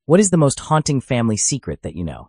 What is the most haunting family secret that you know?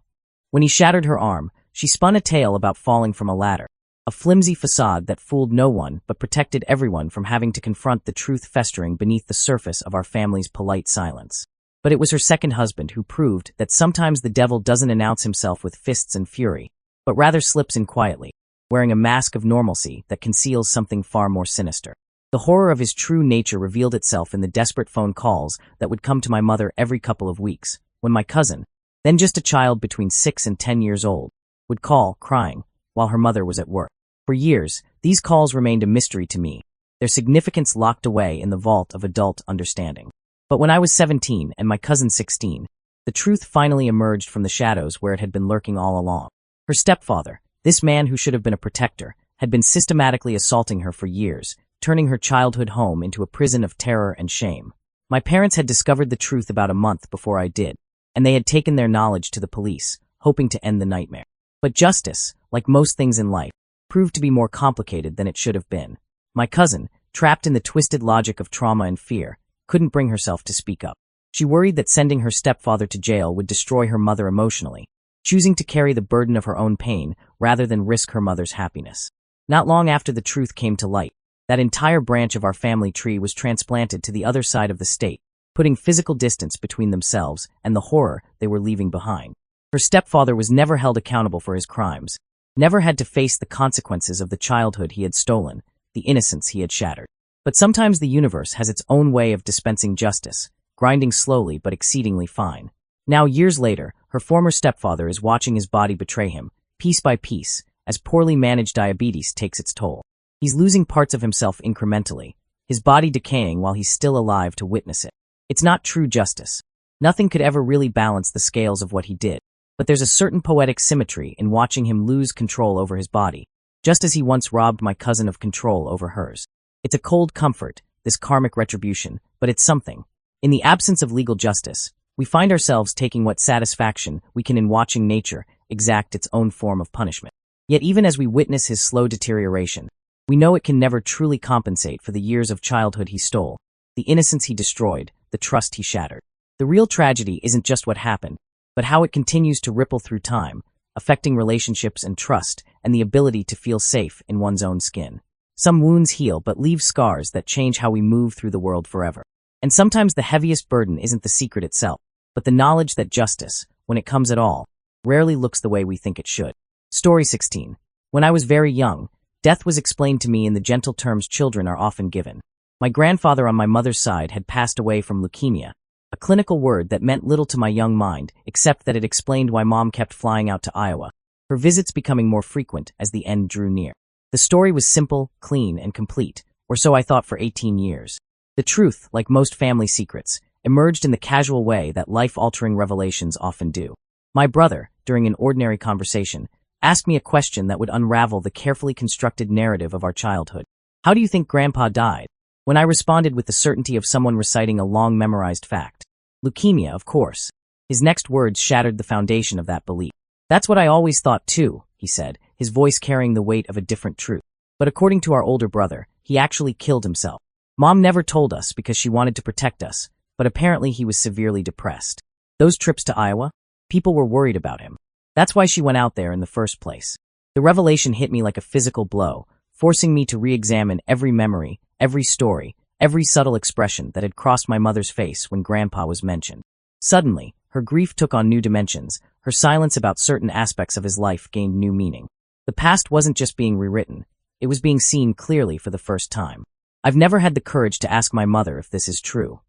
When he shattered her arm, she spun a tale about falling from a ladder. A flimsy facade that fooled no one but protected everyone from having to confront the truth festering beneath the surface of our family's polite silence. But it was her second husband who proved that sometimes the devil doesn't announce himself with fists and fury, but rather slips in quietly, wearing a mask of normalcy that conceals something far more sinister. The horror of his true nature revealed itself in the desperate phone calls that would come to my mother every couple of weeks, when my cousin, then just a child between 6 and 10 years old, would call, crying, while her mother was at work. For years, these calls remained a mystery to me, their significance locked away in the vault of adult understanding. But when I was 17 and my cousin 16, the truth finally emerged from the shadows where it had been lurking all along. Her stepfather, this man who should have been a protector, had been systematically assaulting her for years, turning her childhood home into a prison of terror and shame. My parents had discovered the truth about a month before I did, and they had taken their knowledge to the police, hoping to end the nightmare. But justice, like most things in life, proved to be more complicated than it should have been. My cousin, trapped in the twisted logic of trauma and fear, couldn't bring herself to speak up. She worried that sending her stepfather to jail would destroy her mother emotionally, choosing to carry the burden of her own pain rather than risk her mother's happiness. Not long after the truth came to light, that entire branch of our family tree was transplanted to the other side of the state, putting physical distance between themselves and the horror they were leaving behind. Her stepfather was never held accountable for his crimes, never had to face the consequences of the childhood he had stolen, the innocence he had shattered. But sometimes the universe has its own way of dispensing justice, grinding slowly but exceedingly fine. Now, years later, her former stepfather is watching his body betray him, piece by piece, as poorly managed diabetes takes its toll. He's losing parts of himself incrementally, his body decaying while he's still alive to witness it. It's not true justice. Nothing could ever really balance the scales of what he did. But there's a certain poetic symmetry in watching him lose control over his body, just as he once robbed my cousin of control over hers. It's a cold comfort, this karmic retribution, but it's something. In the absence of legal justice, we find ourselves taking what satisfaction we can in watching nature exact its own form of punishment. Yet even as we witness his slow deterioration, we know it can never truly compensate for the years of childhood he stole, the innocence he destroyed, the trust he shattered. The real tragedy isn't just what happened, but how it continues to ripple through time, affecting relationships and trust and the ability to feel safe in one's own skin. Some wounds heal but leave scars that change how we move through the world forever. And sometimes the heaviest burden isn't the secret itself, but the knowledge that justice, when it comes at all, rarely looks the way we think it should. Story 16. When I was very young, death was explained to me in the gentle terms children are often given. My grandfather on my mother's side had passed away from leukemia, a clinical word that meant little to my young mind, except that it explained why Mom kept flying out to Iowa, her visits becoming more frequent as the end drew near. The story was simple, clean, and complete, or so I thought for 18 years. The truth, like most family secrets, emerged in the casual way that life-altering revelations often do. My brother, during an ordinary conversation, asked me a question that would unravel the carefully constructed narrative of our childhood. How do you think Grandpa died? When I responded with the certainty of someone reciting a long-memorized fact. Leukemia, of course. His next words shattered the foundation of that belief. That's what I always thought too, he said, his voice carrying the weight of a different truth. But according to our older brother, he actually killed himself. Mom never told us because she wanted to protect us, but apparently he was severely depressed. Those trips to Iowa? People were worried about him. That's why she went out there in the first place. The revelation hit me like a physical blow, forcing me to re-examine every memory, every story, every subtle expression that had crossed my mother's face when Grandpa was mentioned. Suddenly, her grief took on new dimensions, her silence about certain aspects of his life gained new meaning. The past wasn't just being rewritten, it was being seen clearly for the first time. I've never had the courage to ask my mother if this is true.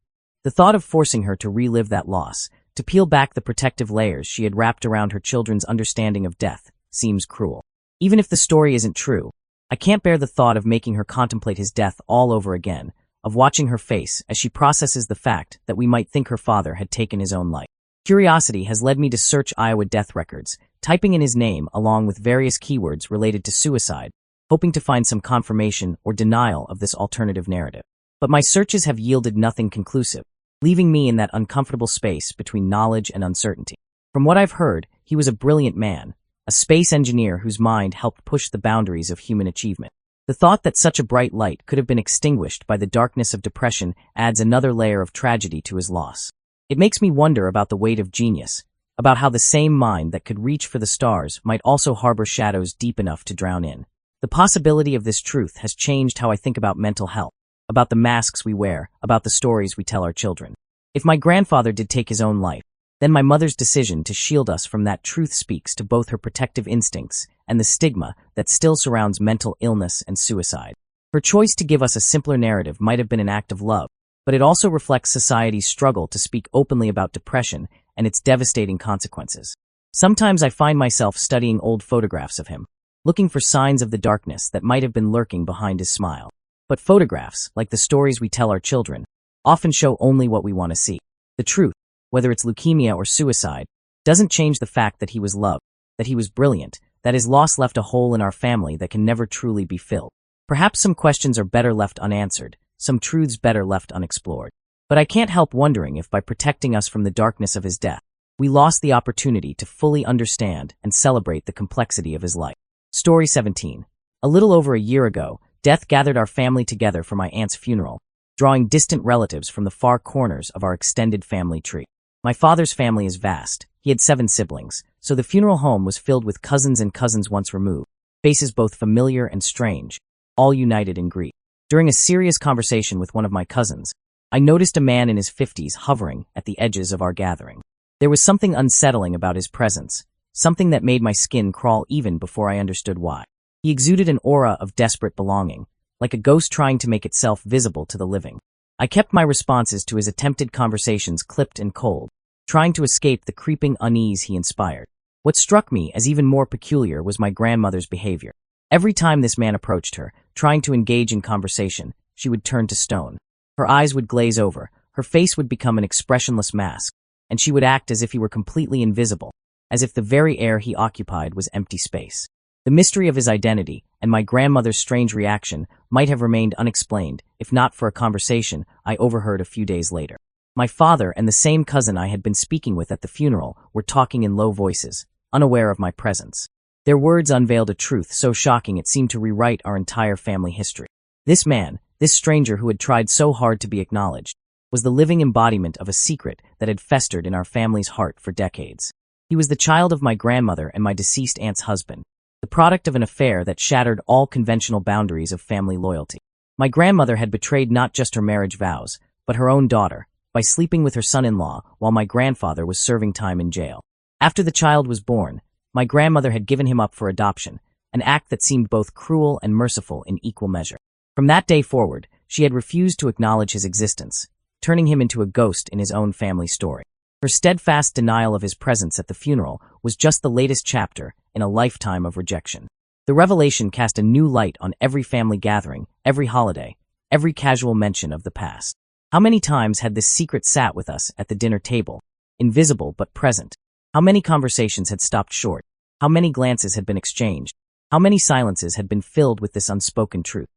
The thought of forcing her to relive that loss, to peel back the protective layers she had wrapped around her children's understanding of death, seems cruel. Even if the story isn't true, I can't bear the thought of making her contemplate his death all over again, of watching her face as she processes the fact that we might think her father had taken his own life. Curiosity has led me to search Iowa death records, typing in his name along with various keywords related to suicide, hoping to find some confirmation or denial of this alternative narrative. But my searches have yielded nothing conclusive, leaving me in that uncomfortable space between knowledge and uncertainty. From what I've heard, he was a brilliant man, a space engineer whose mind helped push the boundaries of human achievement. The thought that such a bright light could have been extinguished by the darkness of depression adds another layer of tragedy to his loss. It makes me wonder about the weight of genius, about how the same mind that could reach for the stars might also harbor shadows deep enough to drown in. The possibility of this truth has changed how I think about mental health, about the masks we wear, about the stories we tell our children. If my grandfather did take his own life, then my mother's decision to shield us from that truth speaks to both her protective instincts and the stigma that still surrounds mental illness and suicide. Her choice to give us a simpler narrative might have been an act of love, but it also reflects society's struggle to speak openly about depression and its devastating consequences. Sometimes I find myself studying old photographs of him, looking for signs of the darkness that might have been lurking behind his smile. But photographs, like the stories we tell our children, often show only what we want to see. The truth, whether it's leukemia or suicide, doesn't change the fact that he was loved, that he was brilliant, that his loss left a hole in our family that can never truly be filled. Perhaps some questions are better left unanswered, some truths better left unexplored. But I can't help wondering if by protecting us from the darkness of his death, we lost the opportunity to fully understand and celebrate the complexity of his life. Story 17. A little over a year ago, death gathered our family together for my aunt's funeral, drawing distant relatives from the far corners of our extended family tree. My father's family is vast. He had 7 siblings, so the funeral home was filled with cousins and cousins once removed, faces both familiar and strange, all united in grief. During a serious conversation with one of my cousins, I noticed a man in his 50s hovering at the edges of our gathering. There was something unsettling about his presence, something that made my skin crawl even before I understood why. He exuded an aura of desperate belonging, like a ghost trying to make itself visible to the living. I kept my responses to his attempted conversations clipped and cold, trying to escape the creeping unease he inspired. What struck me as even more peculiar was my grandmother's behavior. Every time this man approached her, trying to engage in conversation, she would turn to stone. Her eyes would glaze over, her face would become an expressionless mask, and she would act as if he were completely invisible, as if the very air he occupied was empty space. The mystery of his identity and my grandmother's strange reaction might have remained unexplained if not for a conversation I overheard a few days later. My father and the same cousin I had been speaking with at the funeral were talking in low voices, unaware of my presence. Their words unveiled a truth so shocking it seemed to rewrite our entire family history. This man, this stranger who had tried so hard to be acknowledged, was the living embodiment of a secret that had festered in our family's heart for decades. He was the child of my grandmother and my deceased aunt's husband, the product of an affair that shattered all conventional boundaries of family loyalty. My grandmother had betrayed not just her marriage vows, but her own daughter, by sleeping with her son-in-law while my grandfather was serving time in jail. After the child was born, my grandmother had given him up for adoption, an act that seemed both cruel and merciful in equal measure. From that day forward, she had refused to acknowledge his existence, turning him into a ghost in his own family story. Her steadfast denial of his presence at the funeral was just the latest chapter in a lifetime of rejection. The revelation cast a new light on every family gathering, every holiday, every casual mention of the past. How many times had this secret sat with us at the dinner table, invisible but present? How many conversations had stopped short? How many glances had been exchanged? How many silences had been filled with this unspoken truth?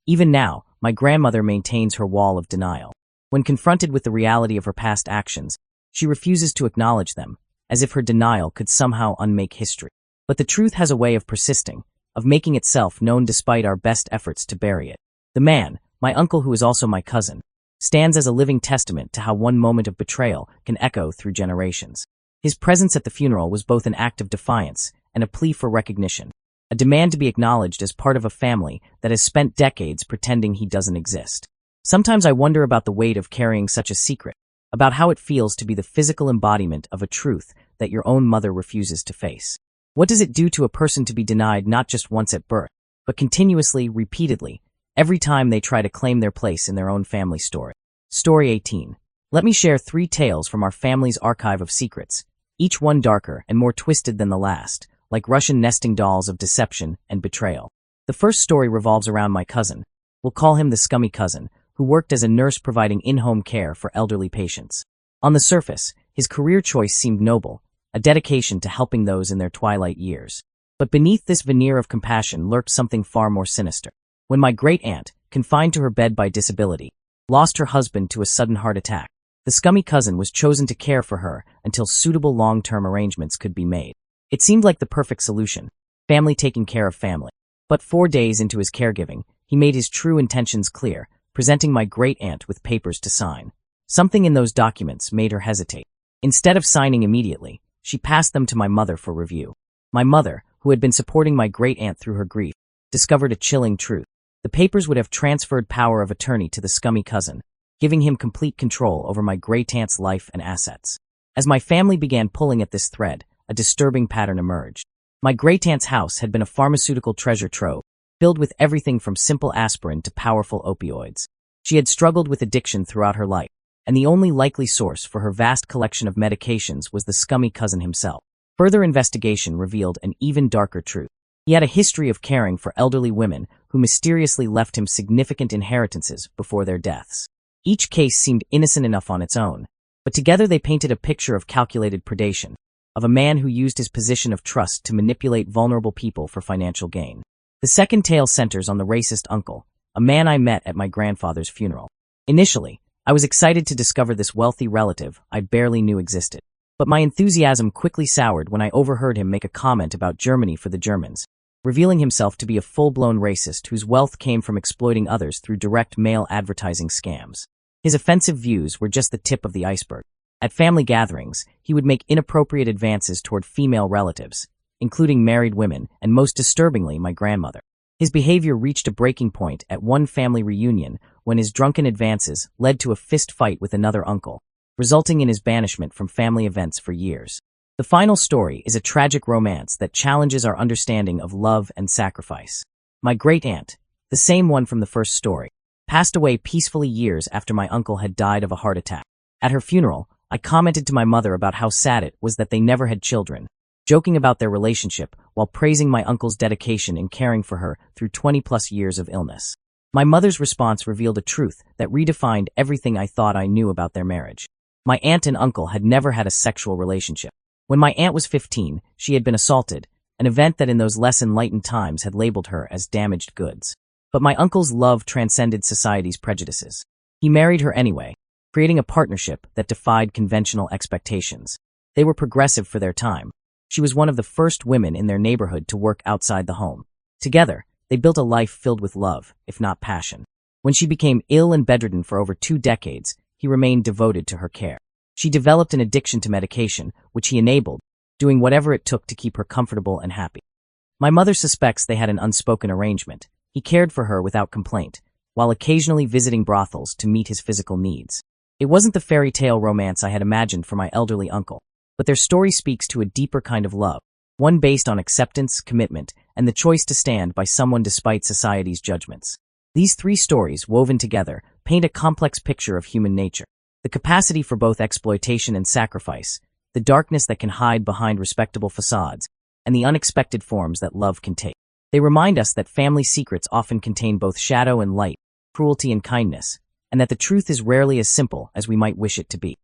Even now, my grandmother maintains her wall of denial. When confronted with the reality of her past actions, she refuses to acknowledge them, as if her denial could somehow unmake history. But the truth has a way of persisting, of making itself known despite our best efforts to bury it. The man, my uncle who is also my cousin, stands as a living testament to how one moment of betrayal can echo through generations. His presence at the funeral was both an act of defiance and a plea for recognition, a demand to be acknowledged as part of a family that has spent decades pretending he doesn't exist. Sometimes I wonder about the weight of carrying such a secret, about how it feels to be the physical embodiment of a truth that your own mother refuses to face. What does it do to a person to be denied not just once at birth, but continuously, repeatedly, every time they try to claim their place in their own family story? Story 18. Let me share 3 tales from our family's archive of secrets, each one darker and more twisted than the last, like Russian nesting dolls of deception and betrayal. The first story revolves around my cousin. We'll call him the scummy cousin, who worked as a nurse providing in-home care for elderly patients. On the surface, his career choice seemed noble, a dedication to helping those in their twilight years. But beneath this veneer of compassion lurked something far more sinister. When my great-aunt, confined to her bed by disability, lost her husband to a sudden heart attack, the scummy cousin was chosen to care for her until suitable long-term arrangements could be made. It seemed like the perfect solution, family taking care of family. But 4 days into his caregiving, he made his true intentions clear, presenting my great-aunt with papers to sign. Something in those documents made her hesitate. Instead of signing immediately, she passed them to my mother for review. My mother, who had been supporting my great-aunt through her grief, discovered a chilling truth. The papers would have transferred power of attorney to the scummy cousin, giving him complete control over my great-aunt's life and assets. As my family began pulling at this thread, a disturbing pattern emerged. My great-aunt's house had been a pharmaceutical treasure trove, filled with everything from simple aspirin to powerful opioids. She had struggled with addiction throughout her life, and the only likely source for her vast collection of medications was the scummy cousin himself. Further investigation revealed an even darker truth. He had a history of caring for elderly women who mysteriously left him significant inheritances before their deaths. Each case seemed innocent enough on its own, but together they painted a picture of calculated predation, of a man who used his position of trust to manipulate vulnerable people for financial gain. The second tale centers on the racist uncle, a man I met at my grandfather's funeral. Initially, I was excited to discover this wealthy relative I barely knew existed. But my enthusiasm quickly soured when I overheard him make a comment about Germany for the Germans, revealing himself to be a full-blown racist whose wealth came from exploiting others through direct mail advertising scams. His offensive views were just the tip of the iceberg. At family gatherings, he would make inappropriate advances toward female relatives, including married women and, most disturbingly, my grandmother. His behavior reached a breaking point at one family reunion when his drunken advances led to a fist fight with another uncle, resulting in his banishment from family events for years. The final story is a tragic romance that challenges our understanding of love and sacrifice. My great-aunt, the same one from the first story, passed away peacefully years after my uncle had died of a heart attack. At her funeral, I commented to my mother about how sad it was that they never had children, joking about their relationship while praising my uncle's dedication in caring for her through 20-plus years of illness. My mother's response revealed a truth that redefined everything I thought I knew about their marriage. My aunt and uncle had never had a sexual relationship. When my aunt was 15, she had been assaulted, an event that in those less enlightened times had labeled her as damaged goods. But my uncle's love transcended society's prejudices. He married her anyway, creating a partnership that defied conventional expectations. They were progressive for their time. She was one of the first women in their neighborhood to work outside the home. Together, they built a life filled with love, if not passion. When she became ill and bedridden for over 2 decades, he remained devoted to her care. She developed an addiction to medication, which he enabled, doing whatever it took to keep her comfortable and happy. My mother suspects they had an unspoken arrangement. He cared for her without complaint, while occasionally visiting brothels to meet his physical needs. It wasn't the fairy tale romance I had imagined for my elderly uncle, but their story speaks to a deeper kind of love, one based on acceptance, commitment, and the choice to stand by someone despite society's judgments. These 3 stories, woven together, paint a complex picture of human nature. The capacity for both exploitation and sacrifice, the darkness that can hide behind respectable facades, and the unexpected forms that love can take. They remind us that family secrets often contain both shadow and light, cruelty and kindness, and that the truth is rarely as simple as we might wish it to be.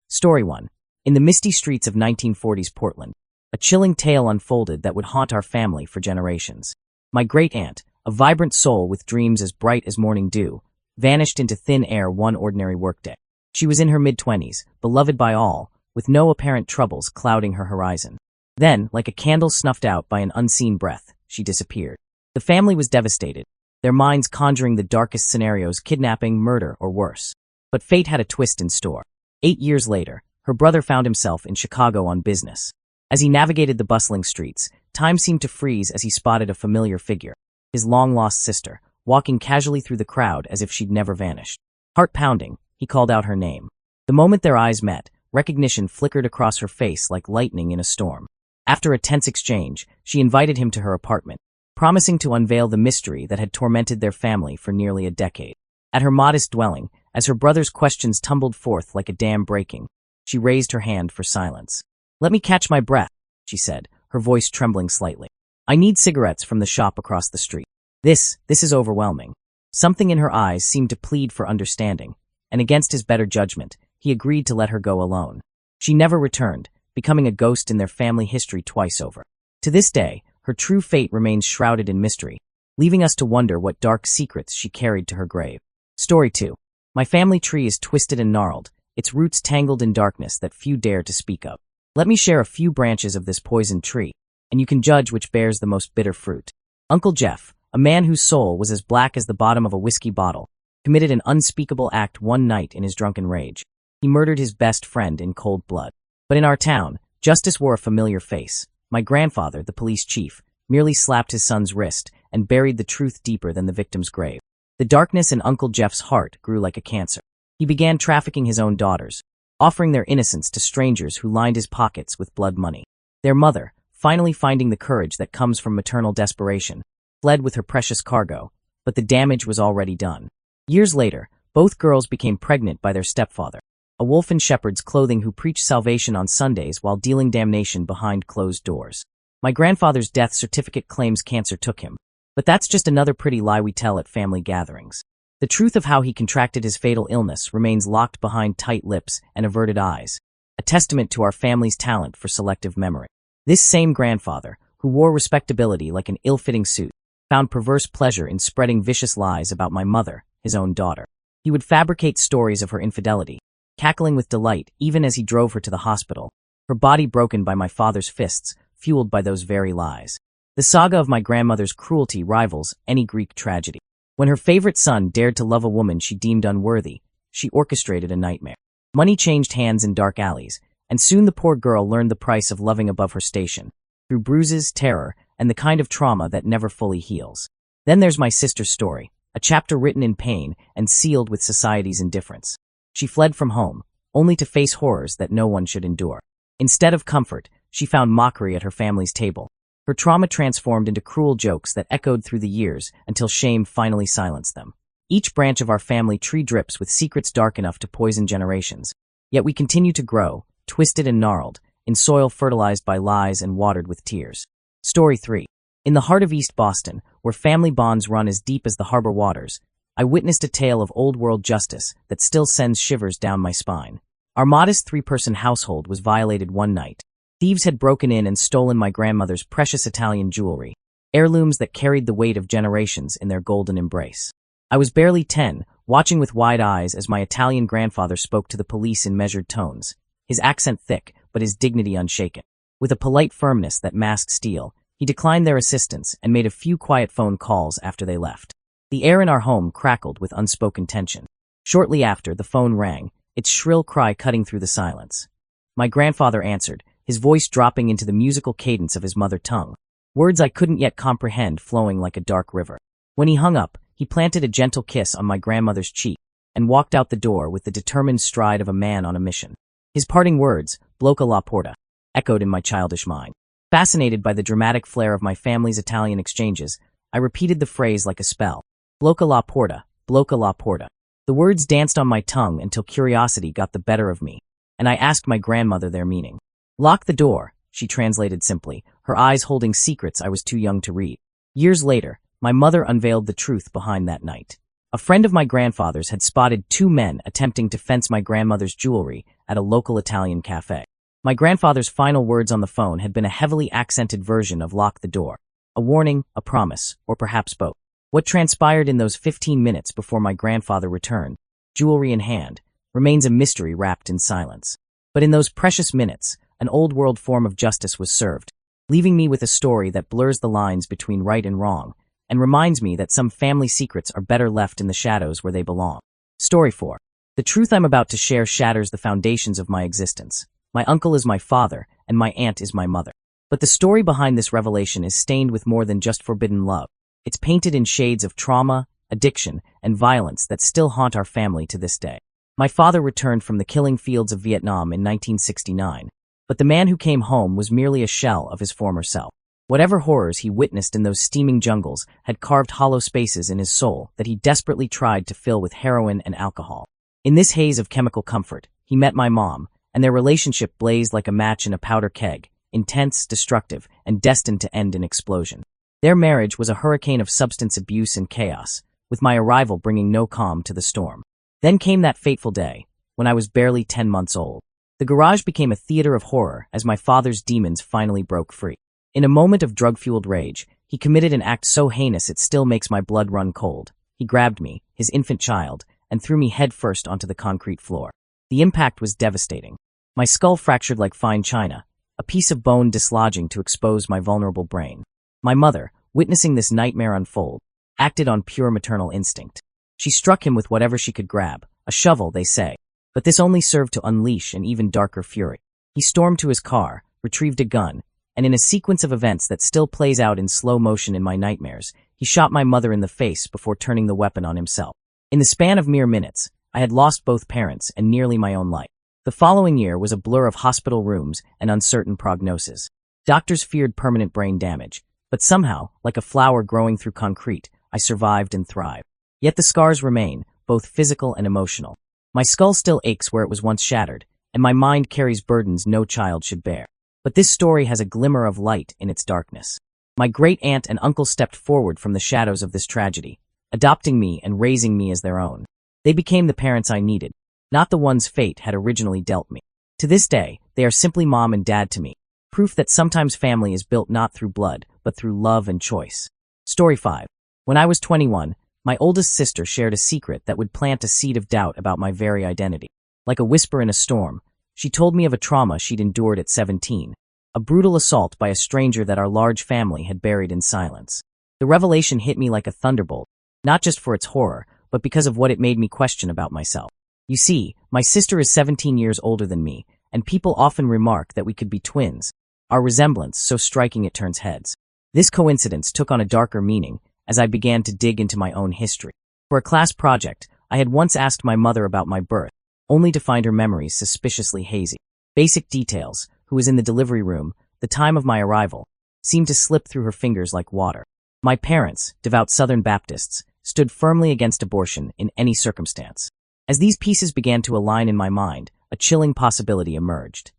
Story 1. In the misty streets of 1940s Portland, a chilling tale unfolded that would haunt our family for generations. My great-aunt, a vibrant soul with dreams as bright as morning dew, vanished into thin air one ordinary workday. She was in her mid-20s, beloved by all, with no apparent troubles clouding her horizon. Then, like a candle snuffed out by an unseen breath, she disappeared. The family was devastated, their minds conjuring the darkest scenarios: kidnapping, murder, or worse. But fate had a twist in store. 8 years later, her brother found himself in Chicago on business. As he navigated the bustling streets, time seemed to freeze as he spotted a familiar figure, his long-lost sister, walking casually through the crowd as if she'd never vanished. Heart-pounding, he called out her name. The moment their eyes met, recognition flickered across her face like lightning in a storm. After a tense exchange, she invited him to her apartment, promising to unveil the mystery that had tormented their family for nearly a decade. At her modest dwelling, as her brother's questions tumbled forth like a dam breaking, she raised her hand for silence. "Let me catch my breath," she said, her voice trembling slightly. "I need cigarettes from the shop across the street. This is overwhelming." Something in her eyes seemed to plead for understanding, and against his better judgment, he agreed to let her go alone. She never returned, becoming a ghost in their family history twice over. To this day, her true fate remains shrouded in mystery, leaving us to wonder what dark secrets she carried to her grave. Story 2. My family tree is twisted and gnarled, its roots tangled in darkness that few dare to speak of. Let me share a few branches of this poisoned tree, and you can judge which bears the most bitter fruit. Uncle Jeff, a man whose soul was as black as the bottom of a whiskey bottle, committed an unspeakable act one night in his drunken rage. He murdered his best friend in cold blood. But in our town, justice wore a familiar face. My grandfather, the police chief, merely slapped his son's wrist and buried the truth deeper than the victim's grave. The darkness in Uncle Jeff's heart grew like a cancer. He began trafficking his own daughters, offering their innocence to strangers who lined his pockets with blood money. Their mother, finally finding the courage that comes from maternal desperation, fled with her precious cargo, but the damage was already done. Years later, both girls became pregnant by their stepfather, a wolf in shepherd's clothing who preached salvation on Sundays while dealing damnation behind closed doors. My grandfather's death certificate claims cancer took him, but that's just another pretty lie we tell at family gatherings. The truth of how he contracted his fatal illness remains locked behind tight lips and averted eyes, a testament to our family's talent for selective memory. This same grandfather, who wore respectability like an ill-fitting suit, found perverse pleasure in spreading vicious lies about my mother, his own daughter. He would fabricate stories of her infidelity, cackling with delight even as he drove her to the hospital, her body broken by my father's fists, fueled by those very lies. The saga of my grandmother's cruelty rivals any Greek tragedy. When her favorite son dared to love a woman she deemed unworthy, she orchestrated a nightmare. Money changed hands in dark alleys, and soon the poor girl learned the price of loving above her station, through bruises, terror, and the kind of trauma that never fully heals. Then there's my sister's story, a chapter written in pain and sealed with society's indifference. She fled from home, only to face horrors that no one should endure. Instead of comfort, she found mockery at her family's table. Her trauma transformed into cruel jokes that echoed through the years until shame finally silenced them. Each branch of our family tree drips with secrets dark enough to poison generations. Yet we continue to grow, twisted and gnarled, in soil fertilized by lies and watered with tears. Story 3. In the heart of East Boston, where family bonds run as deep as the harbor waters, I witnessed a tale of old-world justice that still sends shivers down my spine. Our modest three-person household was violated one night. Thieves had broken in and stolen my grandmother's precious Italian jewelry, heirlooms that carried the weight of generations in their golden embrace. I was barely 10, watching with wide eyes as my Italian grandfather spoke to the police in measured tones, his accent thick, but his dignity unshaken. With a polite firmness that masked steel, he declined their assistance and made a few quiet phone calls after they left. The air in our home crackled with unspoken tension. Shortly after, the phone rang, its shrill cry cutting through the silence. My grandfather answered, his voice dropping into the musical cadence of his mother tongue, words I couldn't yet comprehend flowing like a dark river. When he hung up, he planted a gentle kiss on my grandmother's cheek and walked out the door with the determined stride of a man on a mission. His parting words, "Blocca la porta," echoed in my childish mind. Fascinated by the dramatic flair of my family's Italian exchanges, I repeated the phrase like a spell. "Blocca la porta, blocca la porta." The words danced on my tongue until curiosity got the better of me, and I asked my grandmother their meaning. "Lock the door," she translated simply, her eyes holding secrets I was too young to read. Years later, my mother unveiled the truth behind that night. A friend of my grandfather's had spotted two men attempting to fence my grandmother's jewelry at a local Italian cafe. My grandfather's final words on the phone had been a heavily accented version of "lock the door," a warning, a promise, or perhaps both. What transpired in those 15 minutes before my grandfather returned, jewelry in hand, remains a mystery wrapped in silence. But in those precious minutes, an old-world form of justice was served, leaving me with a story that blurs the lines between right and wrong, and reminds me that some family secrets are better left in the shadows where they belong. Story 4. The truth I'm about to share shatters the foundations of my existence. My uncle is my father, and my aunt is my mother. But the story behind this revelation is stained with more than just forbidden love. It's painted in shades of trauma, addiction, and violence that still haunt our family to this day. My father returned from the killing fields of Vietnam in 1969, but the man who came home was merely a shell of his former self. Whatever horrors he witnessed in those steaming jungles had carved hollow spaces in his soul that he desperately tried to fill with heroin and alcohol. In this haze of chemical comfort, he met my mom, and their relationship blazed like a match in a powder keg, intense, destructive, and destined to end in explosion. Their marriage was a hurricane of substance abuse and chaos, with my arrival bringing no calm to the storm. Then came that fateful day, when I was barely 10 months old. The garage became a theater of horror as my father's demons finally broke free. In a moment of drug-fueled rage, he committed an act so heinous it still makes my blood run cold. He grabbed me, his infant child, and threw me headfirst onto the concrete floor. The impact was devastating. My skull fractured like fine china, a piece of bone dislodging to expose my vulnerable brain. My mother, witnessing this nightmare unfold, acted on pure maternal instinct. She struck him with whatever she could grab, a shovel, they say, But this only served to unleash an even darker fury. He stormed to his car, retrieved a gun, and in a sequence of events that still plays out in slow motion in my nightmares, he shot my mother in the face before turning the weapon on himself. In the span of mere minutes, I had lost both parents and nearly my own life. The following year was a blur of hospital rooms and uncertain prognosis. Doctors feared permanent brain damage, but somehow, like a flower growing through concrete, I survived and thrived. Yet the scars remain, both physical and emotional. My skull still aches where it was once shattered, and my mind carries burdens no child should bear. But this story has a glimmer of light in its darkness. My great-aunt and uncle stepped forward from the shadows of this tragedy, adopting me and raising me as their own. They became the parents I needed, not the ones fate had originally dealt me. To this day, they are simply mom and dad to me, proof that sometimes family is built not through blood, but through love and choice. Story 5. When I was 21, my oldest sister shared a secret that would plant a seed of doubt about my very identity. Like a whisper in a storm, she told me of a trauma she'd endured at 17, a brutal assault by a stranger that our large family had buried in silence. The revelation hit me like a thunderbolt, not just for its horror, but because of what it made me question about myself. You see, my sister is 17 years older than me, and people often remark that we could be twins, our resemblance so striking it turns heads. This coincidence took on a darker meaning as I began to dig into my own history. For a class project, I had once asked my mother about my birth, only to find her memories suspiciously hazy. Basic details, who was in the delivery room, the time of my arrival, seemed to slip through her fingers like water. My parents, devout Southern Baptists, stood firmly against abortion in any circumstance. As these pieces began to align in my mind, a chilling possibility emerged.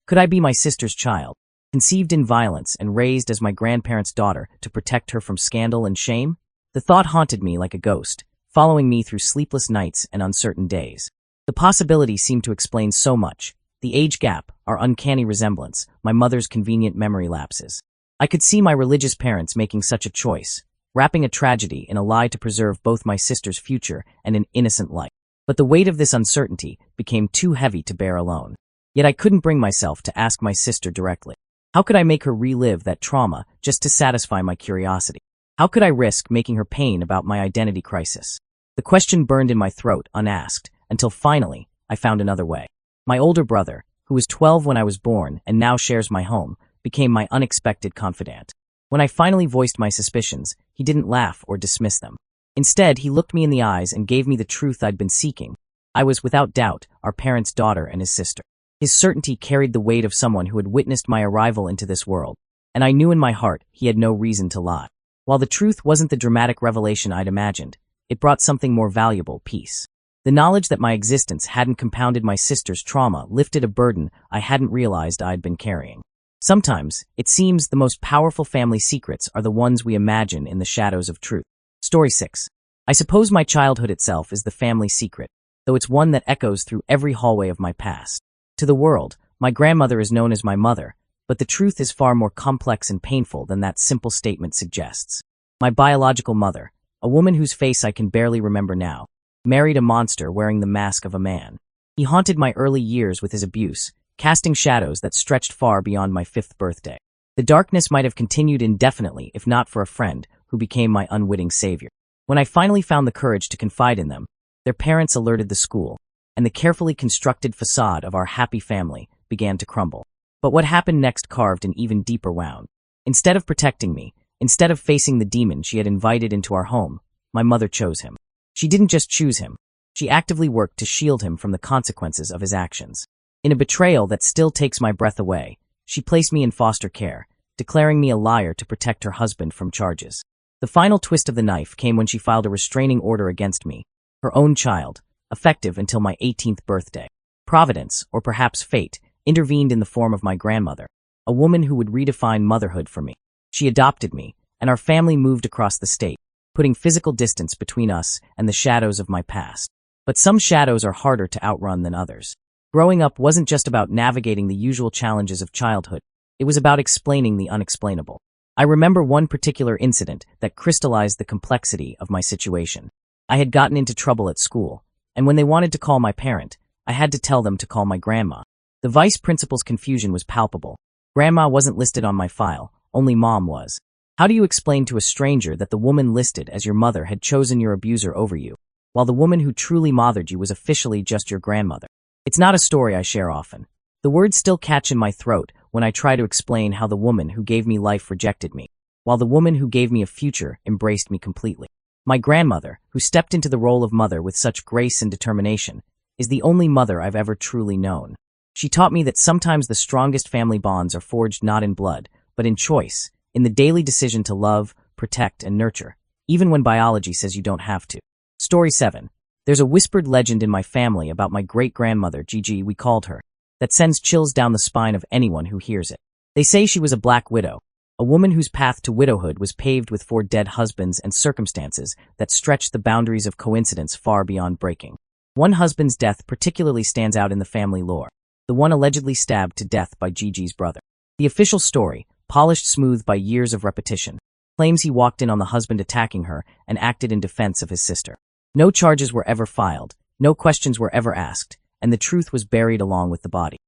Could I be my sister's child, conceived in violence and raised as my grandparents' daughter to protect her from scandal and shame? The thought haunted me like a ghost, following me through sleepless nights and uncertain days. The possibility seemed to explain so much: the age gap, our uncanny resemblance, my mother's convenient memory lapses. I could see my religious parents making such a choice, wrapping a tragedy in a lie to preserve both my sister's future and an innocent life. But the weight of this uncertainty became too heavy to bear alone. Yet I couldn't bring myself to ask my sister directly. How could I make her relive that trauma just to satisfy my curiosity? How could I risk making her pain about my identity crisis? The question burned in my throat unasked, until finally, I found another way. My older brother, who was 12 when I was born and now shares my home, became my unexpected confidant. When I finally voiced my suspicions, he didn't laugh or dismiss them. Instead, he looked me in the eyes and gave me the truth I'd been seeking. I was, without doubt, our parents' daughter and his sister. His certainty carried the weight of someone who had witnessed my arrival into this world, and I knew in my heart he had no reason to lie. While the truth wasn't the dramatic revelation I'd imagined, it brought something more valuable: peace. The knowledge that my existence hadn't compounded my sister's trauma lifted a burden I hadn't realized I'd been carrying. Sometimes, it seems, the most powerful family secrets are the ones we imagine in the shadows of truth. Story 6. I suppose my childhood itself is the family secret, though it's one that echoes through every hallway of my past. To the world, my grandmother is known as my mother, but the truth is far more complex and painful than that simple statement suggests. My biological mother, a woman whose face I can barely remember now, married a monster wearing the mask of a man. He haunted my early years with his abuse, casting shadows that stretched far beyond my 5th birthday. The darkness might have continued indefinitely if not for a friend who became my unwitting savior. When I finally found the courage to confide in them, their parents alerted the school, and the carefully constructed facade of our happy family began to crumble. But what happened next carved an even deeper wound. Instead of protecting me, instead of facing the demon she had invited into our home, my mother chose him. She didn't just choose him. She actively worked to shield him from the consequences of his actions. In a betrayal that still takes my breath away, she placed me in foster care, declaring me a liar to protect her husband from charges. The final twist of the knife came when she filed a restraining order against me, her own child, effective until my 18th birthday. Providence, or perhaps fate, intervened in the form of my grandmother, a woman who would redefine motherhood for me. She adopted me, and our family moved across the state, putting physical distance between us and the shadows of my past. But some shadows are harder to outrun than others. Growing up wasn't just about navigating the usual challenges of childhood. It was about explaining the unexplainable. I remember one particular incident that crystallized the complexity of my situation. I had gotten into trouble at school, and when they wanted to call my parent, I had to tell them to call my grandma. The vice principal's confusion was palpable. Grandma wasn't listed on my file, only Mom was. How do you explain to a stranger that the woman listed as your mother had chosen your abuser over you, while the woman who truly mothered you was officially just your grandmother? It's not a story I share often. The words still catch in my throat when I try to explain how the woman who gave me life rejected me, while the woman who gave me a future embraced me completely. My grandmother, who stepped into the role of mother with such grace and determination, is the only mother I've ever truly known. She taught me that sometimes the strongest family bonds are forged not in blood, but in choice, in the daily decision to love, protect, and nurture, even when biology says you don't have to. Story 7. There's a whispered legend in my family about my great-grandmother, Gigi, we called her, that sends chills down the spine of anyone who hears it. They say she was a black widow, a woman whose path to widowhood was paved with 4 dead husbands and circumstances that stretched the boundaries of coincidence far beyond breaking. One husband's death particularly stands out in the family lore, the one allegedly stabbed to death by Gigi's brother. The official story, polished smooth by years of repetition, claims he walked in on the husband attacking her and acted in defense of his sister. No charges were ever filed, no questions were ever asked, and the truth was buried along with the body.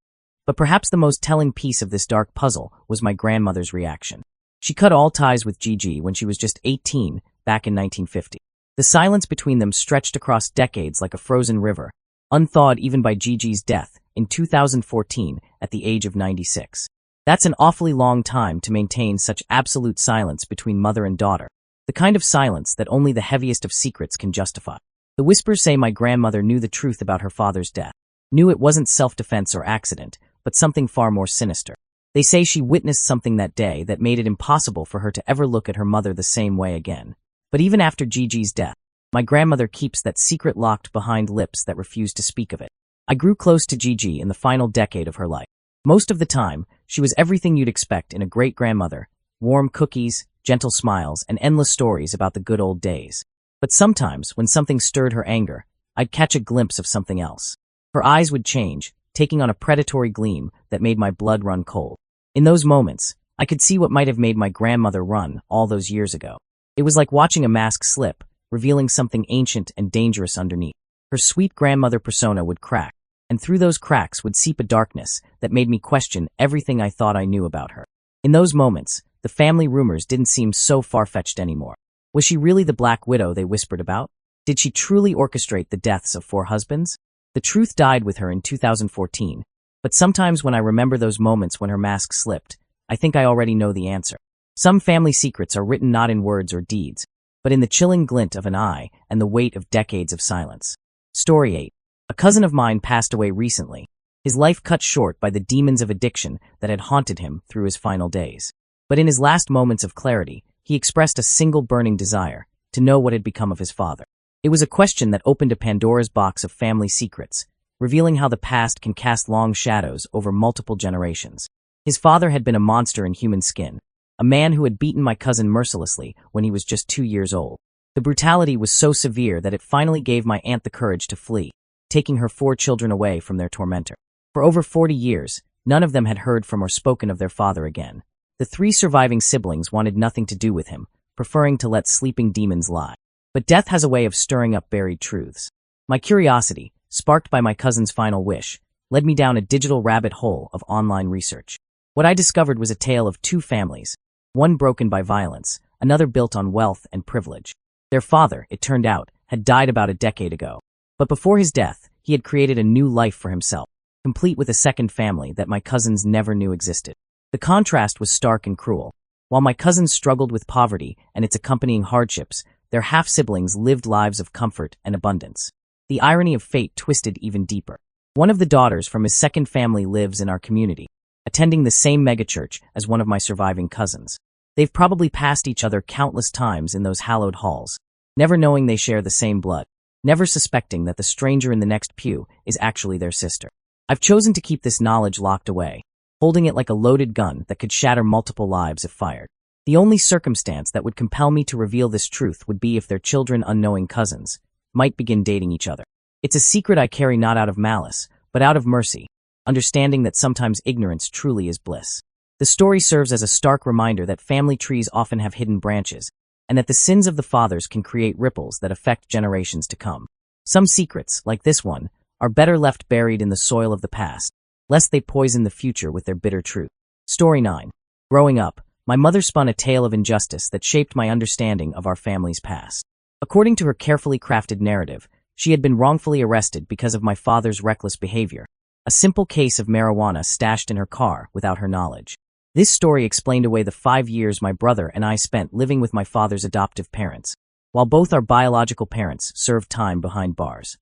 But perhaps the most telling piece of this dark puzzle was my grandmother's reaction. She cut all ties with Gigi when she was just 18, back in 1950. The silence between them stretched across decades like a frozen river, unthawed even by Gigi's death in 2014 at the age of 96. That's an awfully long time to maintain such absolute silence between mother and daughter, the kind of silence that only the heaviest of secrets can justify. The whispers say my grandmother knew the truth about her father's death, knew it wasn't self-defense or accident, but something far more sinister. They say she witnessed something that day that made it impossible for her to ever look at her mother the same way again. But even after Gigi's death, my grandmother keeps that secret locked behind lips that refuse to speak of it. I grew close to Gigi in the final decade of her life. Most of the time, she was everything you'd expect in a great-grandmother: warm cookies, gentle smiles, and endless stories about the good old days. But sometimes, when something stirred her anger, I'd catch a glimpse of something else. Her eyes would change, taking on a predatory gleam that made my blood run cold. In those moments, I could see what might have made my grandmother run all those years ago. It was like watching a mask slip, revealing something ancient and dangerous underneath. Her sweet grandmother persona would crack, and through those cracks would seep a darkness that made me question everything I thought I knew about her. In those moments, the family rumors didn't seem so far-fetched anymore. Was she really the Black Widow they whispered about? Did she truly orchestrate the deaths of 4 husbands? The truth died with her in 2014, but sometimes when I remember those moments when her mask slipped, I think I already know the answer. Some family secrets are written not in words or deeds, but in the chilling glint of an eye and the weight of decades of silence. Story 8. A cousin of mine passed away recently, his life cut short by the demons of addiction that had haunted him through his final days. But in his last moments of clarity, he expressed a single burning desire: to know what had become of his father. It was a question that opened a Pandora's box of family secrets, revealing how the past can cast long shadows over multiple generations. His father had been a monster in human skin, a man who had beaten my cousin mercilessly when he was just 2 years old. The brutality was so severe that it finally gave my aunt the courage to flee, taking her 4 children away from their tormentor. For over 40 years, none of them had heard from or spoken of their father again. The 3 surviving siblings wanted nothing to do with him, preferring to let sleeping demons lie. But death has a way of stirring up buried truths. My curiosity, sparked by my cousin's final wish, led me down a digital rabbit hole of online research. What I discovered was a tale of 2 families, one broken by violence, another built on wealth and privilege. Their father, it turned out, had died about a decade ago. But before his death, he had created a new life for himself, complete with a second family that my cousins never knew existed. The contrast was stark and cruel. While my cousins struggled with poverty and its accompanying hardships, their half-siblings lived lives of comfort and abundance. The irony of fate twisted even deeper. One of the daughters from his second family lives in our community, attending the same megachurch as one of my surviving cousins. They've probably passed each other countless times in those hallowed halls, never knowing they share the same blood, never suspecting that the stranger in the next pew is actually their sister. I've chosen to keep this knowledge locked away, holding it like a loaded gun that could shatter multiple lives if fired. The only circumstance that would compel me to reveal this truth would be if their children, unknowing cousins, might begin dating each other. It's a secret I carry not out of malice, but out of mercy, understanding that sometimes ignorance truly is bliss. The story serves as a stark reminder that family trees often have hidden branches, and that the sins of the fathers can create ripples that affect generations to come. Some secrets, like this one, are better left buried in the soil of the past, lest they poison the future with their bitter truth. Story 9. Growing up, my mother spun a tale of injustice that shaped my understanding of our family's past. According to her carefully crafted narrative, She had been wrongfully arrested because of my father's reckless behavior. A simple case of marijuana stashed in her car without her knowledge. This story explained away the 5 years my brother and I spent living with my father's adoptive parents, while both our biological parents served time behind bars.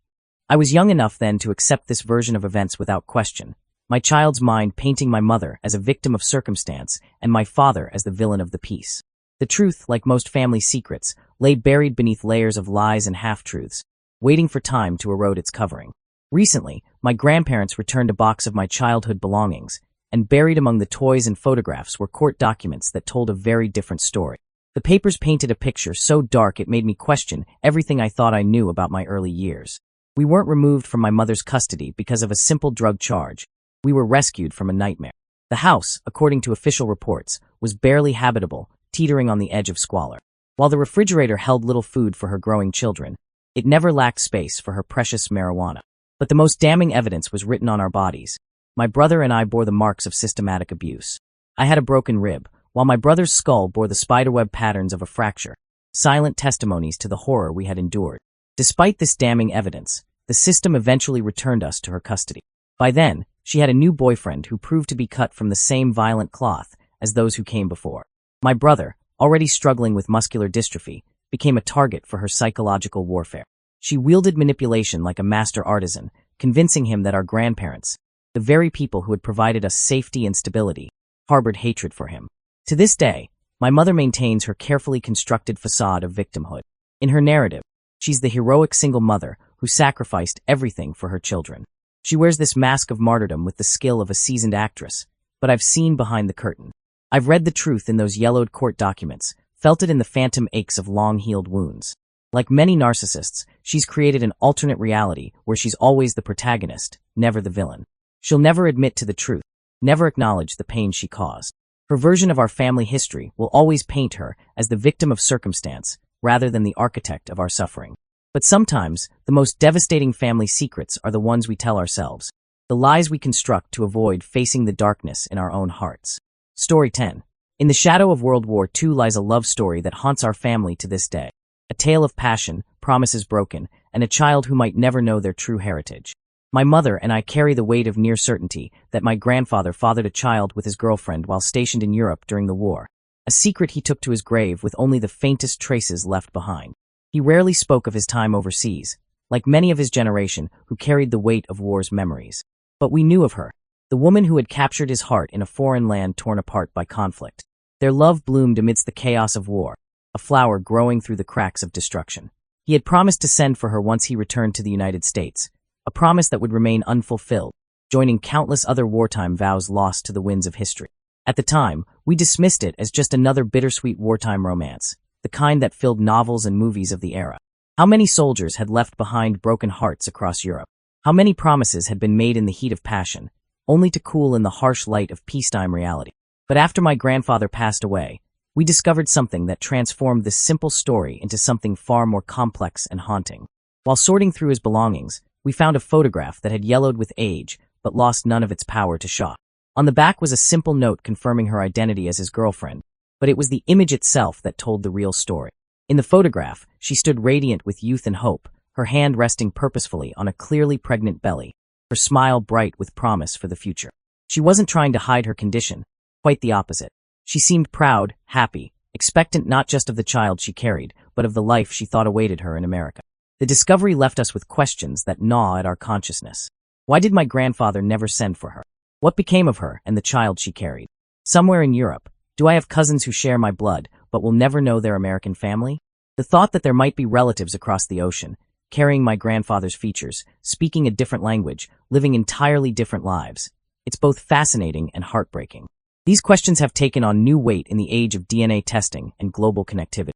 I was young enough then to accept this version of events without question, my child's mind painting my mother as a victim of circumstance and my father as the villain of the piece. The truth, like most family secrets, lay buried beneath layers of lies and half-truths, waiting for time to erode its covering. Recently, my grandparents returned a box of my childhood belongings, and buried among the toys and photographs were court documents that told a very different story. The papers painted a picture so dark it made me question everything I thought I knew about my early years. We weren't removed from my mother's custody because of a simple drug charge. We were rescued from a nightmare. The house, according to official reports, was barely habitable, teetering on the edge of squalor. While the refrigerator held little food for her growing children, it never lacked space for her precious marijuana. But the most damning evidence was written on our bodies. My brother and I bore the marks of systematic abuse. I had a broken rib, while my brother's skull bore the spiderweb patterns of a fracture, silent testimonies to the horror we had endured. Despite this damning evidence, the system eventually returned us to her custody. By then, she had a new boyfriend who proved to be cut from the same violent cloth as those who came before. My brother, already struggling with muscular dystrophy, became a target for her psychological warfare. She wielded manipulation like a master artisan, convincing him that our grandparents, the very people who had provided us safety and stability, harbored hatred for him. To this day, my mother maintains her carefully constructed facade of victimhood. In her narrative, she's the heroic single mother who sacrificed everything for her children. She wears this mask of martyrdom with the skill of a seasoned actress, but I've seen behind the curtain. I've read the truth in those yellowed court documents, felt it in the phantom aches of long-healed wounds. Like many narcissists, she's created an alternate reality where she's always the protagonist, never the villain. She'll never admit to the truth, never acknowledge the pain she caused. Her version of our family history will always paint her as the victim of circumstance, rather than the architect of our suffering. But sometimes, the most devastating family secrets are the ones we tell ourselves, the lies we construct to avoid facing the darkness in our own hearts. Story 10. In the shadow of World War II lies a love story that haunts our family to this day. A tale of passion, promises broken, and a child who might never know their true heritage. My mother and I carry the weight of near certainty that my grandfather fathered a child with his girlfriend while stationed in Europe during the war. A secret he took to his grave with only the faintest traces left behind. He rarely spoke of his time overseas, like many of his generation who carried the weight of war's memories. But we knew of her, the woman who had captured his heart in a foreign land torn apart by conflict. Their love bloomed amidst the chaos of war, a flower growing through the cracks of destruction. He had promised to send for her once he returned to the United States, a promise that would remain unfulfilled, joining countless other wartime vows lost to the winds of history. At the time, we dismissed it as just another bittersweet wartime romance, the kind that filled novels and movies of the era. How many soldiers had left behind broken hearts across Europe? How many promises had been made in the heat of passion, only to cool in the harsh light of peacetime reality? But after my grandfather passed away, we discovered something that transformed this simple story into something far more complex and haunting. While sorting through his belongings, we found a photograph that had yellowed with age, but lost none of its power to shock. On the back was a simple note confirming her identity as his girlfriend, but it was the image itself that told the real story. In the photograph, she stood radiant with youth and hope, her hand resting purposefully on a clearly pregnant belly, her smile bright with promise for the future. She wasn't trying to hide her condition, quite the opposite. She seemed proud, happy, expectant not just of the child she carried, but of the life she thought awaited her in America. The discovery left us with questions that gnaw at our consciousness. Why did my grandfather never send for her? What became of her and the child she carried? Somewhere in Europe, do I have cousins who share my blood, but will never know their American family? The thought that there might be relatives across the ocean, carrying my grandfather's features, speaking a different language, living entirely different lives. It's both fascinating and heartbreaking. These questions have taken on new weight in the age of DNA testing and global connectivity.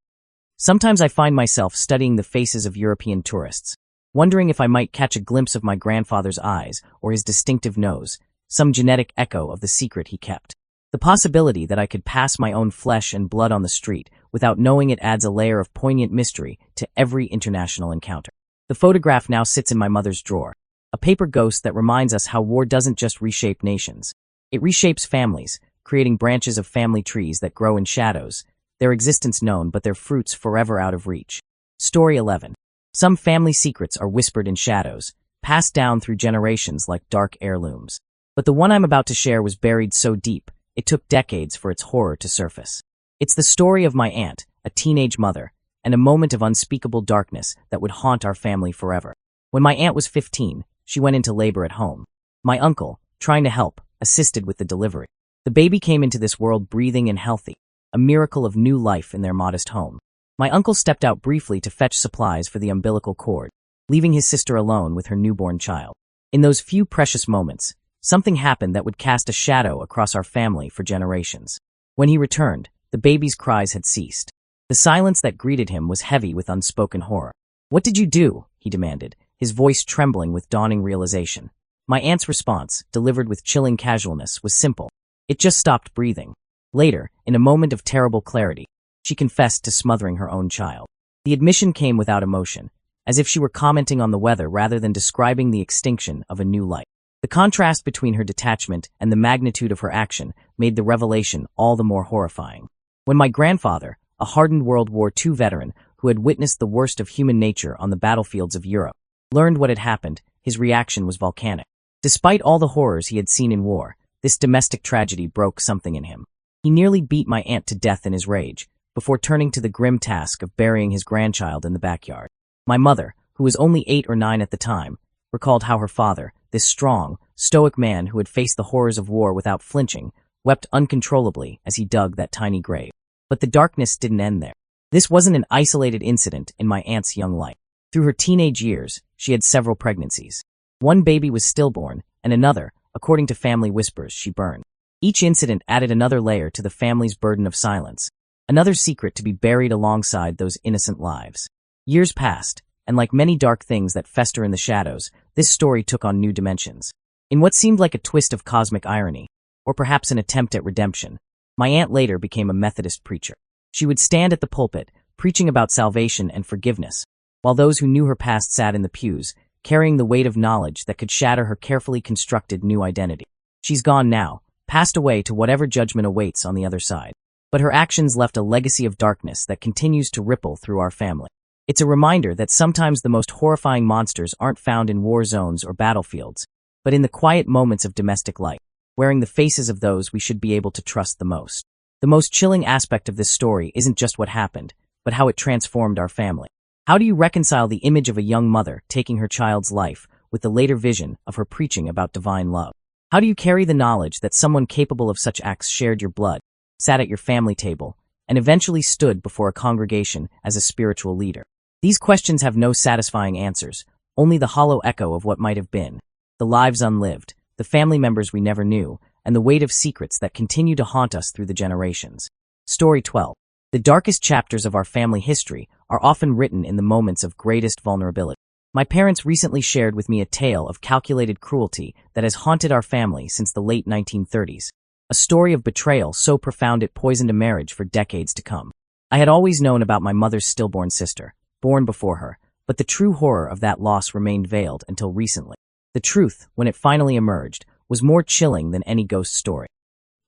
Sometimes I find myself studying the faces of European tourists, wondering if I might catch a glimpse of my grandfather's eyes or his distinctive nose, some genetic echo of the secret he kept. The possibility that I could pass my own flesh and blood on the street without knowing it adds a layer of poignant mystery to every international encounter. The photograph now sits in my mother's drawer, a paper ghost that reminds us how war doesn't just reshape nations. It reshapes families, creating branches of family trees that grow in shadows, their existence known but their fruits forever out of reach. Story 11. Some family secrets are whispered in shadows, passed down through generations like dark heirlooms. But the one I'm about to share was buried so deep, it took decades for its horror to surface. It's the story of my aunt, a teenage mother, and a moment of unspeakable darkness that would haunt our family forever. When my aunt was 15, she went into labor at home. My uncle, trying to help, assisted with the delivery. The baby came into this world breathing and healthy, a miracle of new life in their modest home. My uncle stepped out briefly to fetch supplies for the umbilical cord, leaving his sister alone with her newborn child. In those few precious moments, something happened that would cast a shadow across our family for generations. When he returned, the baby's cries had ceased. The silence that greeted him was heavy with unspoken horror. "What did you do?" he demanded, his voice trembling with dawning realization. My aunt's response, delivered with chilling casualness, was simple. It just stopped breathing. Later, in a moment of terrible clarity, she confessed to smothering her own child. The admission came without emotion, as if she were commenting on the weather rather than describing the extinction of a new life. The contrast between her detachment and the magnitude of her action made the revelation all the more horrifying. When my grandfather, a hardened World War II veteran who had witnessed the worst of human nature on the battlefields of Europe, learned what had happened, his reaction was volcanic. Despite all the horrors he had seen in war, this domestic tragedy broke something in him. He nearly beat my aunt to death in his rage, before turning to the grim task of burying his grandchild in the backyard. My mother, who was only 8 or 9 at the time, recalled how her father, this strong, stoic man who had faced the horrors of war without flinching, wept uncontrollably as he dug that tiny grave. But the darkness didn't end there. This wasn't an isolated incident in my aunt's young life. Through her teenage years, she had several pregnancies. One baby was stillborn, and another, according to family whispers, she burned. Each incident added another layer to the family's burden of silence, another secret to be buried alongside those innocent lives. Years passed, and like many dark things that fester in the shadows, this story took on new dimensions. In what seemed like a twist of cosmic irony, or perhaps an attempt at redemption, my aunt later became a Methodist preacher. She would stand at the pulpit, preaching about salvation and forgiveness, while those who knew her past sat in the pews, carrying the weight of knowledge that could shatter her carefully constructed new identity. She's gone now, passed away to whatever judgment awaits on the other side. But her actions left a legacy of darkness that continues to ripple through our family. It's a reminder that sometimes the most horrifying monsters aren't found in war zones or battlefields, but in the quiet moments of domestic life, wearing the faces of those we should be able to trust the most. The most chilling aspect of this story isn't just what happened, but how it transformed our family. How do you reconcile the image of a young mother taking her child's life with the later vision of her preaching about divine love? How do you carry the knowledge that someone capable of such acts shared your blood, sat at your family table, and eventually stood before a congregation as a spiritual leader? These questions have no satisfying answers, only the hollow echo of what might have been, the lives unlived, the family members we never knew, and the weight of secrets that continue to haunt us through the generations. Story 12. The darkest chapters of our family history are often written in the moments of greatest vulnerability. My parents recently shared with me a tale of calculated cruelty that has haunted our family since the late 1930s. A story of betrayal so profound it poisoned a marriage for decades to come. I had always known about my mother's stillborn sister, born before her, but the true horror of that loss remained veiled until recently. The truth, when it finally emerged, was more chilling than any ghost story.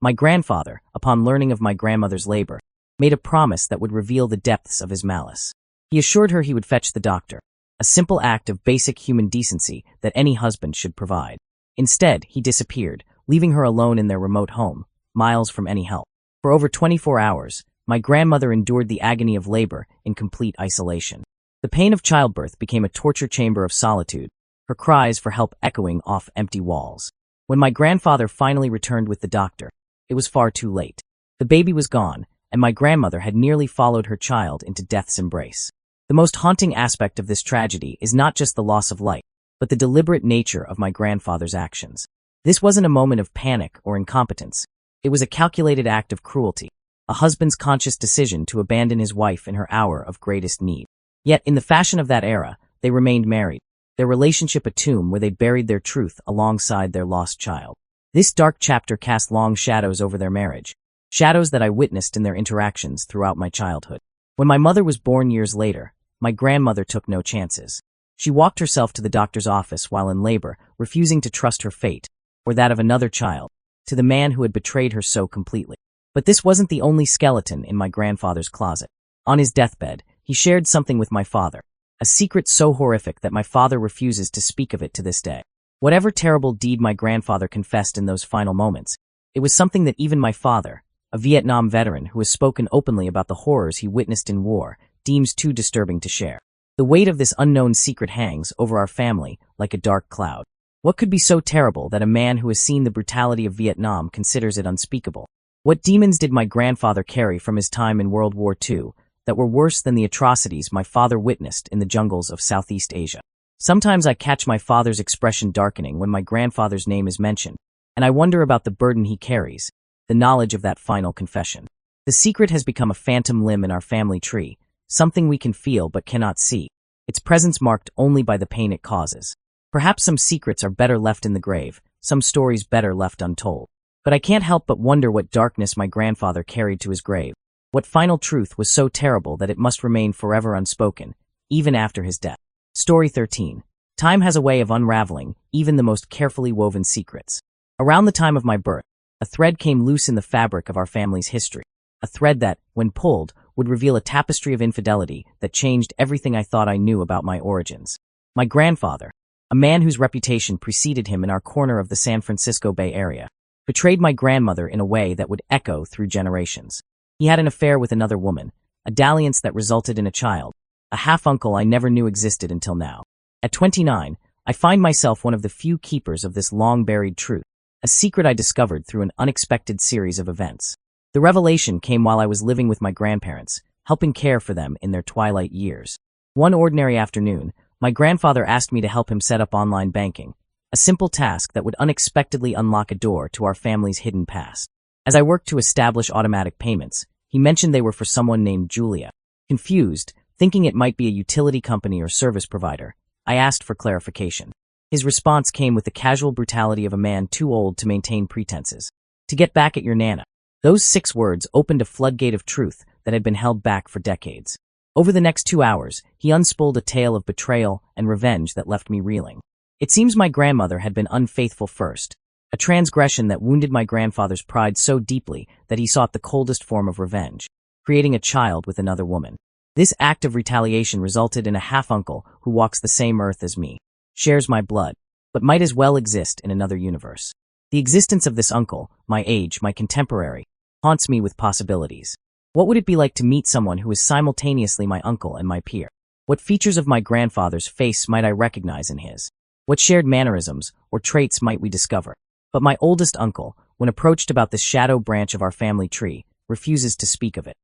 My grandfather, upon learning of my grandmother's labor, made a promise that would reveal the depths of his malice. He assured her he would fetch the doctor, a simple act of basic human decency that any husband should provide. Instead, he disappeared, leaving her alone in their remote home, miles from any help. For over 24 hours, my grandmother endured the agony of labor in complete isolation. The pain of childbirth became a torture chamber of solitude, her cries for help echoing off empty walls. When my grandfather finally returned with the doctor, it was far too late. The baby was gone, and my grandmother had nearly followed her child into death's embrace. The most haunting aspect of this tragedy is not just the loss of life, but the deliberate nature of my grandfather's actions. This wasn't a moment of panic or incompetence. It was a calculated act of cruelty, a husband's conscious decision to abandon his wife in her hour of greatest need. Yet, in the fashion of that era, they remained married, their relationship a tomb where they buried their truth alongside their lost child. This dark chapter cast long shadows over their marriage, shadows that I witnessed in their interactions throughout my childhood. When my mother was born years later, my grandmother took no chances. She walked herself to the doctor's office while in labor, refusing to trust her fate, or that of another child, to the man who had betrayed her so completely. But this wasn't the only skeleton in my grandfather's closet. On his deathbed, he shared something with my father, a secret so horrific that my father refuses to speak of it to this day. Whatever terrible deed my grandfather confessed in those final moments, it was something that even my father, a Vietnam veteran who has spoken openly about the horrors he witnessed in war, deems too disturbing to share. The weight of this unknown secret hangs over our family like a dark cloud. What could be so terrible that a man who has seen the brutality of Vietnam considers it unspeakable? What demons did my grandfather carry from his time in World War II that were worse than the atrocities my father witnessed in the jungles of Southeast Asia? Sometimes I catch my father's expression darkening when my grandfather's name is mentioned, and I wonder about the burden he carries, the knowledge of that final confession. The secret has become a phantom limb in our family tree, something we can feel but cannot see, its presence marked only by the pain it causes. Perhaps some secrets are better left in the grave, some stories better left untold. But I can't help but wonder what darkness my grandfather carried to his grave, what final truth was so terrible that it must remain forever unspoken, even after his death. Story 13. Time has a way of unraveling even the most carefully woven secrets. Around the time of my birth, a thread came loose in the fabric of our family's history, a thread that, when pulled, would reveal a tapestry of infidelity that changed everything I thought I knew about my origins. My grandfather, a man whose reputation preceded him in our corner of the San Francisco Bay Area, betrayed my grandmother in a way that would echo through generations. He had an affair with another woman, a dalliance that resulted in a child, a half-uncle I never knew existed until now. At 29, I find myself one of the few keepers of this long-buried truth, a secret I discovered through an unexpected series of events. The revelation came while I was living with my grandparents, helping care for them in their twilight years. One ordinary afternoon, my grandfather asked me to help him set up online banking, a simple task that would unexpectedly unlock a door to our family's hidden past. As I worked to establish automatic payments, he mentioned they were for someone named Julia. Confused, thinking it might be a utility company or service provider, I asked for clarification. His response came with the casual brutality of a man too old to maintain pretenses. To get back at your Nana. Those 6 words opened a floodgate of truth that had been held back for decades. Over the next 2 hours, he unspooled a tale of betrayal and revenge that left me reeling. It seems my grandmother had been unfaithful first, a transgression that wounded my grandfather's pride so deeply that he sought the coldest form of revenge, creating a child with another woman. This act of retaliation resulted in a half-uncle who walks the same earth as me, shares my blood, but might as well exist in another universe. The existence of this uncle, my age, my contemporary, haunts me with possibilities. What would it be like to meet someone who is simultaneously my uncle and my peer? What features of my grandfather's face might I recognize in his? What shared mannerisms or traits might we discover? But my oldest uncle, when approached about this shadow branch of our family tree, refuses to speak of it.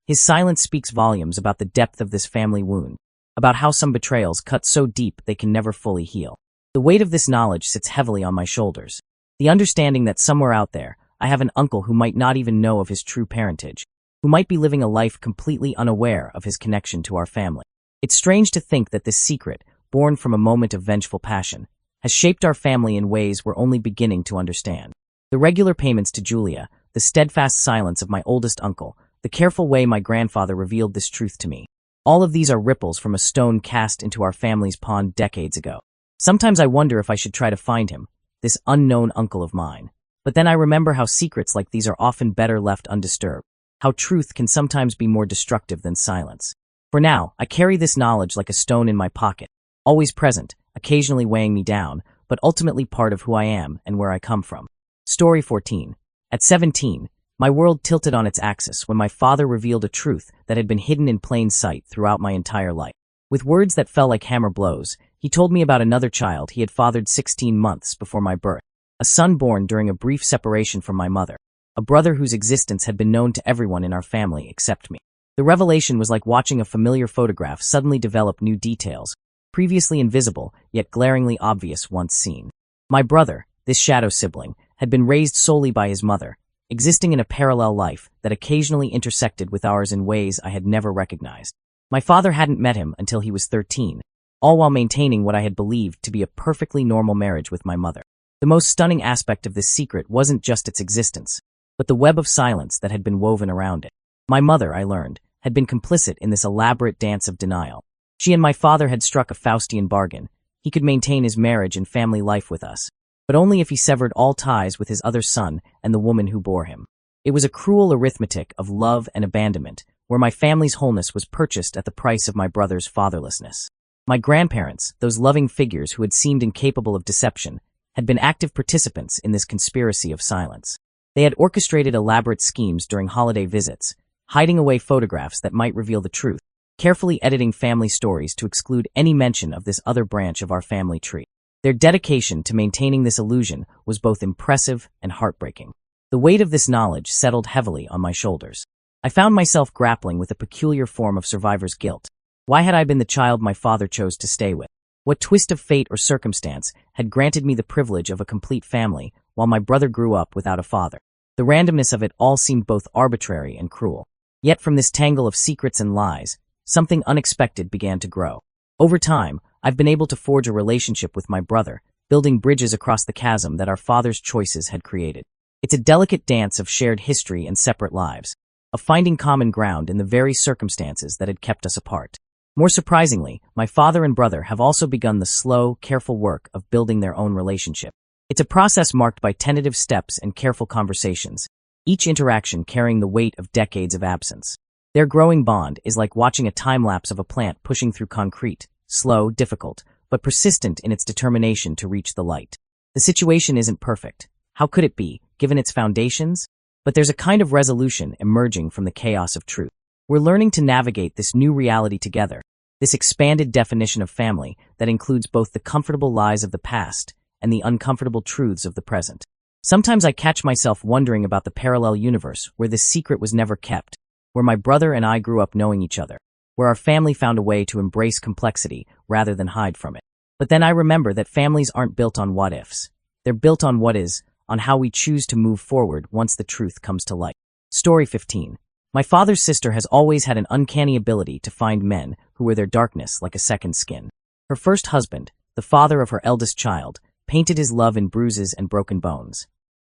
His silence speaks volumes about the depth of this family wound, about how some betrayals cut so deep they can never fully heal. The weight of this knowledge sits heavily on my shoulders. The understanding that somewhere out there, I have an uncle who might not even know of his true parentage, who might be living a life completely unaware of his connection to our family. It's strange to think that this secret, born from a moment of vengeful passion, has shaped our family in ways we're only beginning to understand. The regular payments to Julia, the steadfast silence of my oldest uncle, the careful way my grandfather revealed this truth to me. All of these are ripples from a stone cast into our family's pond decades ago. Sometimes I wonder if I should try to find him, this unknown uncle of mine. But then I remember how secrets like these are often better left undisturbed, how truth can sometimes be more destructive than silence. For now, I carry this knowledge like a stone in my pocket, always present, occasionally weighing me down, but ultimately part of who I am and where I come from. Story 14. At 17, my world tilted on its axis when my father revealed a truth that had been hidden in plain sight throughout my entire life. With words that fell like hammer blows, he told me about another child he had fathered 16 months before my birth, a son born during a brief separation from my mother, a brother whose existence had been known to everyone in our family except me. The revelation was like watching a familiar photograph suddenly develop new details, previously invisible yet glaringly obvious once seen. My brother, this shadow sibling, had been raised solely by his mother, existing in a parallel life that occasionally intersected with ours in ways I had never recognized. My father hadn't met him until he was 13, all while maintaining what I had believed to be a perfectly normal marriage with my mother. The most stunning aspect of this secret wasn't just its existence, but the web of silence that had been woven around it. My mother, I learned, had been complicit in this elaborate dance of denial. She and my father had struck a Faustian bargain. He could maintain his marriage and family life with us, but only if he severed all ties with his other son and the woman who bore him. It was a cruel arithmetic of love and abandonment, where my family's wholeness was purchased at the price of my brother's fatherlessness. My grandparents, those loving figures who had seemed incapable of deception, had been active participants in this conspiracy of silence. They had orchestrated elaborate schemes during holiday visits, hiding away photographs that might reveal the truth, carefully editing family stories to exclude any mention of this other branch of our family tree. Their dedication to maintaining this illusion was both impressive and heartbreaking. The weight of this knowledge settled heavily on my shoulders. I found myself grappling with a peculiar form of survivor's guilt. Why had I been the child my father chose to stay with? What twist of fate or circumstance had granted me the privilege of a complete family while my brother grew up without a father? The randomness of it all seemed both arbitrary and cruel. Yet from this tangle of secrets and lies, something unexpected began to grow. Over time, I've been able to forge a relationship with my brother, building bridges across the chasm that our father's choices had created. It's a delicate dance of shared history and separate lives, of finding common ground in the very circumstances that had kept us apart. More surprisingly, my father and brother have also begun the slow, careful work of building their own relationship. It's a process marked by tentative steps and careful conversations, each interaction carrying the weight of decades of absence. Their growing bond is like watching a time-lapse of a plant pushing through concrete, slow, difficult, but persistent in its determination to reach the light. The situation isn't perfect. How could it be, given its foundations? But there's a kind of resolution emerging from the chaos of truth. We're learning to navigate this new reality together, this expanded definition of family that includes both the comfortable lies of the past and the uncomfortable truths of the present. Sometimes I catch myself wondering about the parallel universe where this secret was never kept, where my brother and I grew up knowing each other, where our family found a way to embrace complexity rather than hide from it. But then I remember that families aren't built on what-ifs. They're built on what is, on how we choose to move forward once the truth comes to light. Story 15. My father's sister has always had an uncanny ability to find men who wear their darkness like a second skin. Her first husband, the father of her eldest child, painted his love in bruises and broken bones.